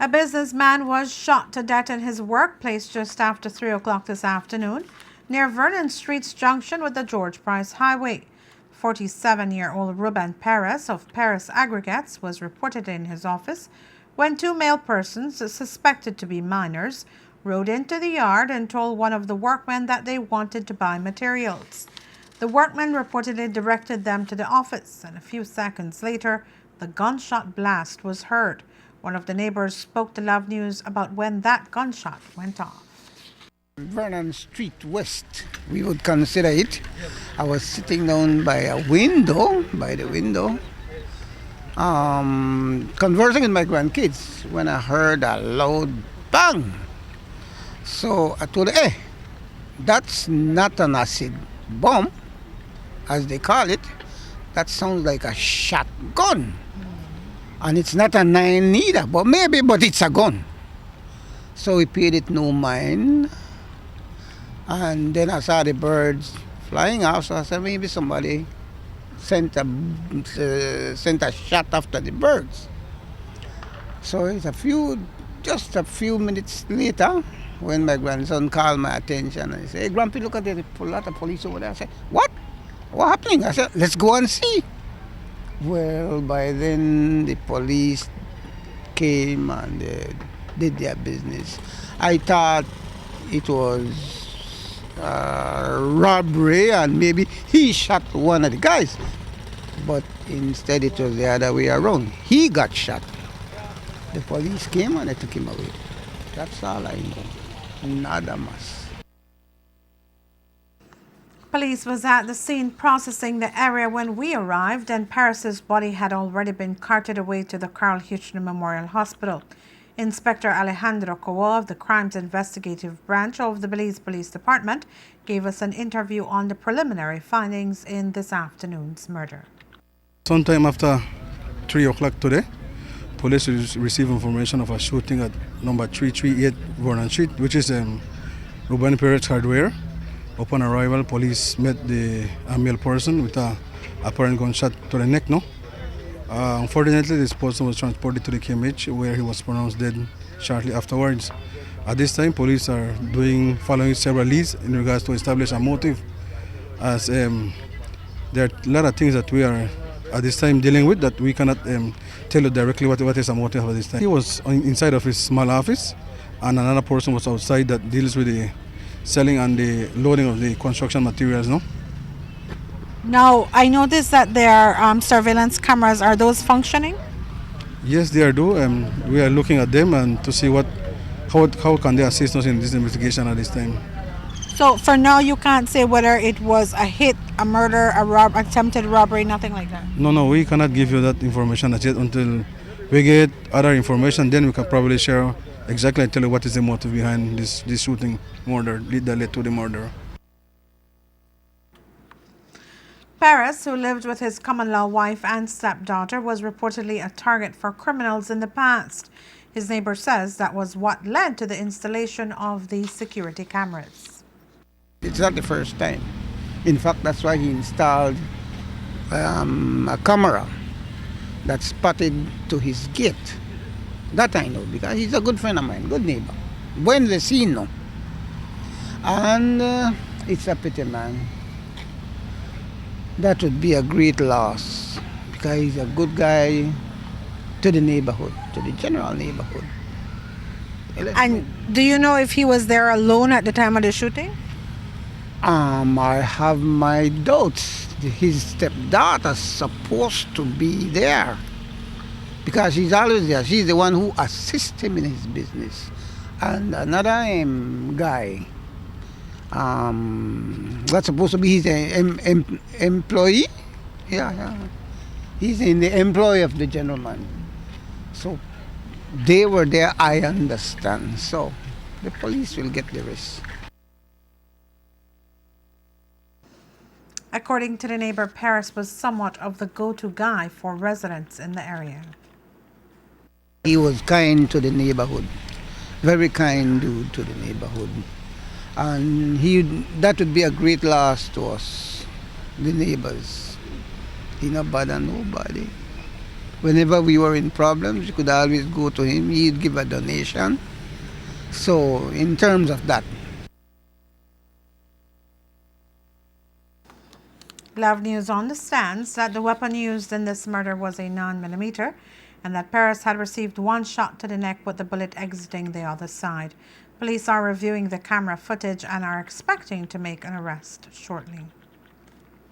A businessman was shot to death in his workplace just after 3 o'clock this afternoon near Vernon Street's junction with the George Price Highway. 47-year-old Ruben Perez of Perez Aggregates was reported in his office when two male persons, suspected to be minors, rode into the yard and told one of the workmen that they wanted to buy materials. The workman reportedly directed them to the office, and a few seconds later, the gunshot blast was heard. One of the neighbors spoke to Love News about when that gunshot went off. Vernon Street West, we would consider it. I was sitting down by the window, conversing with my grandkids when I heard a loud bang. So I told her, hey, that's not an acid bomb, as they call it. That sounds like a shotgun. And it's not a 9 either, but it's a gun. So we paid it no mind. And then I saw the birds flying off, so I said maybe somebody sent a shot after the birds. So it's just a few minutes later, when my grandson called my attention and he said, hey, Grumpy, look at the lot of police over there. I said, what? What's happening? I said, let's go and see. Well, by then the police came and did their business. I thought it was robbery and maybe he shot one of the guys. But instead it was the other way around. He got shot. The police came and they took him away. That's all I know. Nada más. Police was at the scene processing the area when we arrived, and Paris's body had already been carted away to the Carl Huchner Memorial Hospital. Inspector Alejandro Coa of the Crimes Investigative Branch of the Belize Police Department gave us an interview on the preliminary findings in this afternoon's murder. Sometime after 3 o'clock today, police received information of a shooting at number 338 Vernon Street, which is Ruben Perez Hardware. Upon arrival, police met a male person with a apparent gunshot to the neck. Unfortunately, this person was transported to the KMH where he was pronounced dead shortly afterwards. At this time, police are following several leads in regards to establish a motive, as there are a lot of things that we are at this time dealing with that we cannot tell you directly what is a motive at this time. He was inside of his small office, and another person was outside that deals with the selling and the loading of the construction materials. Now, I noticed that there are surveillance cameras. Are those functioning? Yes, they are. We are looking at them and to see how can they assist us in this investigation at this time. So for now, you can't say whether it was a hit, a murder, attempted robbery, nothing like that? No, we cannot give you that information as yet until we get other information. Then we can probably share exactly and tell you what is the motive behind this shooting murder that led to the murder. Perez, who lived with his common-law wife and stepdaughter, was reportedly a target for criminals in the past. His neighbor says that was what led to the installation of the security cameras. It's not the first time. In fact, that's why he installed a camera that spotted to his gate. That I know, because he's a good friend of mine, good neighbor. Buen vecino. And it's a pity, man. That would be a great loss, because he's a good guy to the neighborhood, to the general neighborhood. And do you know if he was there alone at the time of the shooting? I have my doubts. His stepdaughter's supposed to be there, because she's always there. She's the one who assists him in his business. And another guy, that's supposed to be his employee. Yeah. He's in the employ of the gentleman. So they were there, I understand. So the police will get the rest. According to the neighbor, Perez was somewhat of the go-to guy for residents in the area. He was kind to the neighborhood, very kind dude to the neighborhood. And that would be a great loss to us, the neighbors. He not bother nobody. Whenever we were in problems, you could always go to him. He'd give a donation. So, in terms of that, Love News understands that the weapon used in this murder was a 9mm and that Paris had received one shot to the neck with the bullet exiting the other side. Police are reviewing the camera footage and are expecting to make an arrest shortly.